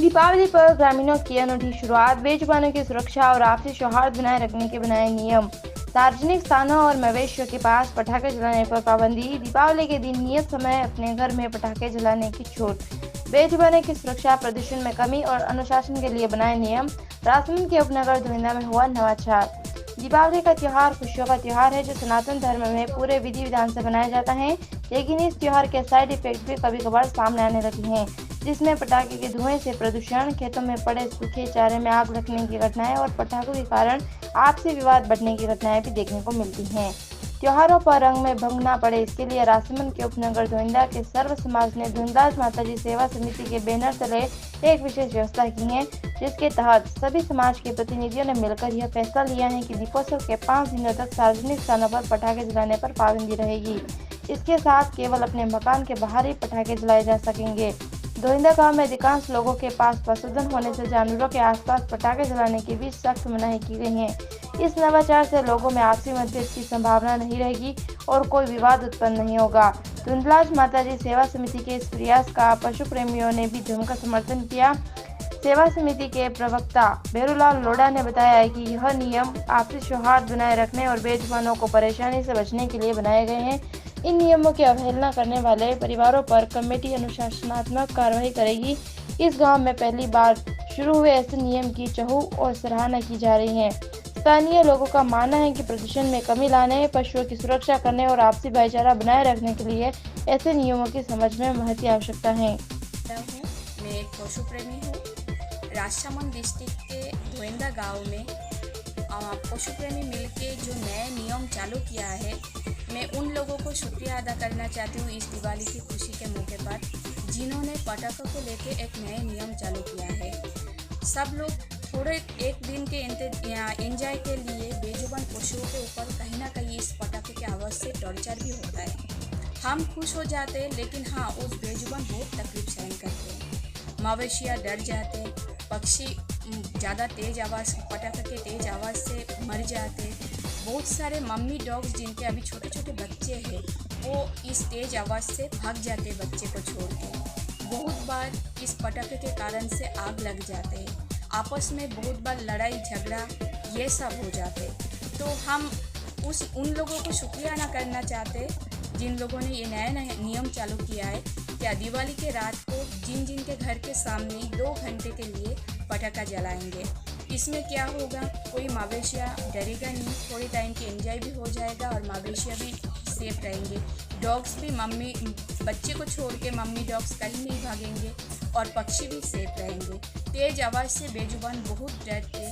दीपावली पर ग्रामीणों की अनूठी शुरुआत। बेजुबानों की सुरक्षा और आपसी सौहार्द बनाए रखने के बनाए नियम। सार्वजनिक स्थानों और मवेशियों के पास पटाखे जलाने पर पाबंदी। दीपावली के दिन नियत समय अपने घर में पटाखे जलाने की छूट। बेजुबानों की सुरक्षा, प्रदूषण में कमी और अनुशासन के लिए बनाए नियम। राजसमंद के उपनगर धोइंदा में हुआ नवाचार। दीपावली का त्योहार खुशियों का त्योहार है जो सनातन धर्म में पूरे विधि विधान से मनाया जाता है, लेकिन इस त्योहार के साइड इफेक्ट भी कभी कभार सामने आने लगे हैं, जिसमें पटाखे के धुएं से प्रदूषण, खेतों में पड़े सूखे चारे में आग लगने की घटनाएं और पटाखों के कारण आपसी विवाद बढ़ने की घटनाएं भी देखने को मिलती हैं। त्योहारों पर रंग में भंग न पड़े, इसके लिए राजसमंद के उपनगर धोइंदा के सर्व समाज ने धुंधलाज माताजी सेवा समिति के बैनर तले एक विशेष व्यवस्था की है, जिसके तहत सभी समाज के प्रतिनिधियों ने मिलकर यह फैसला लिया है कि दीपोत्सव के 5 दिनों तक सार्वजनिक स्थानों पर पटाखे जलाने पर पाबंदी रहेगी। इसके साथ केवल अपने मकान के बाहर ही पटाखे जलाए जा सकेंगे। धोइंदा गांव में अधिकांश लोगों के पास पशुधन होने से जानवरों के आसपास पटाखे जलाने की भी सख्त मनाही की गई है। इस नवाचार से लोगों में आपसी मतभेद की संभावना नहीं रहेगी और कोई विवाद उत्पन्न नहीं होगा। धुंधलाज माताजी सेवा समिति के इस प्रयास का पशु प्रेमियों ने भी जमकर समर्थन किया। सेवा समिति के प्रवक्ता बेरूलाल लोढ़ा ने बताया है कि यह नियम आपसी सौहार्द बनाए रखने और बेजुबानों को परेशानी से बचने के लिए बनाए गए हैं। इन नियमों की अवहेलना करने वाले परिवारों पर कमेटी अनुशासनात्मक कार्रवाई करेगी। इस गांव में पहली बार शुरू हुए ऐसे नियम की चहू और सराहना की जा रही है। स्थानीय लोगों का मानना है कि प्रदूषण में कमी लाने, पशुओं की सुरक्षा करने और आपसी भाईचारा बनाए रखने के लिए ऐसे नियमों की समझ में महती आवश्यकता है। मैं एक पशु प्रेमी हूँ। राजसमंद डिस्ट्रिक्ट के धोइंदा गांव में पशु प्रेमी मिलके जो नए नियम चालू किया है, मैं उन लोगों को शुक्रिया अदा करना चाहती हूँ इस दिवाली की खुशी के मौके पर, जिन्होंने पटाखों को लेके एक नए नियम चालू किया है। सब लोग थोड़े एक दिन के एंजॉय के लिए बेजुबान पशुओं के ऊपर कहीं ना कहीं इस पटाखे की आवाज़ से टॉर्चर भी होता है। हम खुश हो जाते हैं, लेकिन हाँ, उस बेजुबान बहुत तकलीफ सहन करते हैं। मवेशियाँ डर जाते हैं, पक्षी ज़्यादा तेज़ आवाज़, पटाखे के तेज़ आवाज़ से मर जाते हैं। बहुत सारे मम्मी डॉग्स जिनके अभी छोटे छोटे बच्चे हैं, वो इस तेज़ आवाज़ से भाग जाते हैं बच्चे को छोड़ के। बहुत बार इस पटाखे के कारण से आग लग जाते हैं, आपस में बहुत बार लड़ाई झगड़ा ये सब हो जाते। तो हम उन लोगों को शुक्रिया अदा करना चाहते जिन लोगों ने ये नया नियम चालू किया है। क्या दिवाली के रात को जिन जिन के घर के सामने 2 घंटे के लिए पटाखा जलाएंगे, इसमें क्या होगा, कोई मवेशियाँ डरेगा नहीं, थोड़ी टाइम की एंजॉय भी हो जाएगा और मवेशियाँ भी सेफ रहेंगे। डॉग्स भी बच्चे को छोड़ के मम्मी डॉग्स कहीं नहीं भागेंगे और पक्षी भी सेफ रहेंगे। तेज़ आवाज़ से बेजुबान बहुत डरते।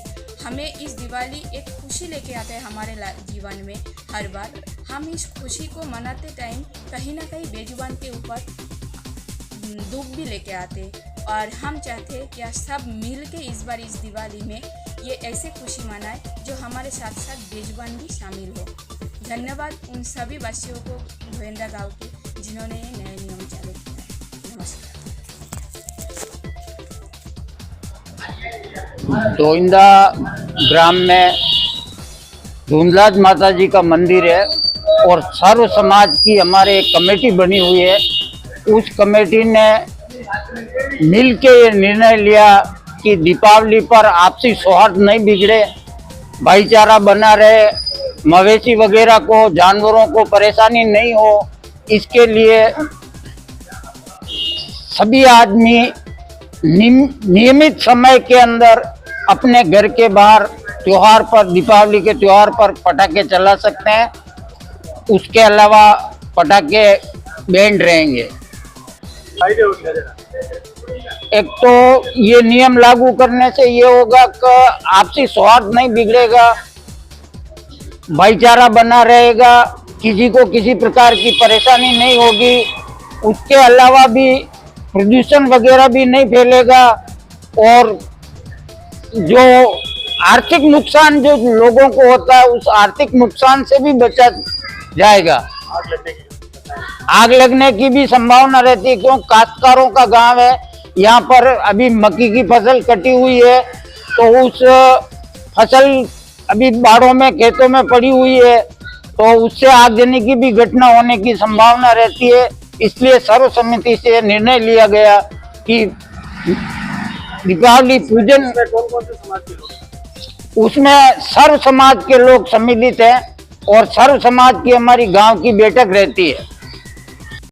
हमें इस दिवाली एक खुशी लेके आते हैं हमारे जीवन में। हर बार हम इस खुशी को मनाते टाइम कहीं ना कहीं बेजुबान के ऊपर दुख भी लेके आते, और हम चाहते हैं कि सब मिल के इस बार इस दिवाली में ये ऐसे खुशी मनाए जो हमारे साथ साथ बेजुबान भी शामिल हो। धन्यवाद उन सभी वासियों को धोइंदा गांव के जिन्होंने ये नए नियम चालू किया है। नमस्कार। धोइंदा ग्राम में धुंधलाज माताजी का मंदिर है और सर्व समाज की हमारे एक कमेटी बनी हुई है। उस कमेटी ने मिल के ये निर्णय लिया कि दीपावली पर आपसी सौहार्द नहीं बिगड़े, भाईचारा बना रहे, मवेशी वगैरह को, जानवरों को परेशानी नहीं हो, इसके लिए सभी आदमी नियमित समय के अंदर अपने घर के बाहर त्योहार पर, दीपावली के त्योहार पर पटाखे चला सकते हैं। उसके अलावा पटाखे बैंड रहेंगे। एक तो ये नियम लागू करने से ये होगा कि आपसी सौहार्द नहीं बिगड़ेगा, भाईचारा बना रहेगा, किसी को किसी प्रकार की परेशानी नहीं होगी। उसके अलावा भी प्रदूषण वगैरह भी नहीं फैलेगा और जो आर्थिक नुकसान जो लोगों को होता है उस आर्थिक नुकसान से भी बचा जाएगा। आग लगने की भी संभावना रहती है, क्योंकि काश्तकारों का गांव है। यहाँ पर अभी मक्की की फसल कटी हुई है, तो उस फसल अभी बाड़ों में, खेतों में पड़ी हुई है, तो उससे आगजनी की भी घटना होने की संभावना रहती है। इसलिए सर्वसम्मति से निर्णय लिया गया कि दीपावली पूजन इसमें कौन कौन से समाज के लोग हैं? उसमें सर्व समाज के लोग सम्मिलित हैं और सर्व समाज की हमारी गांव की बैठक रहती है।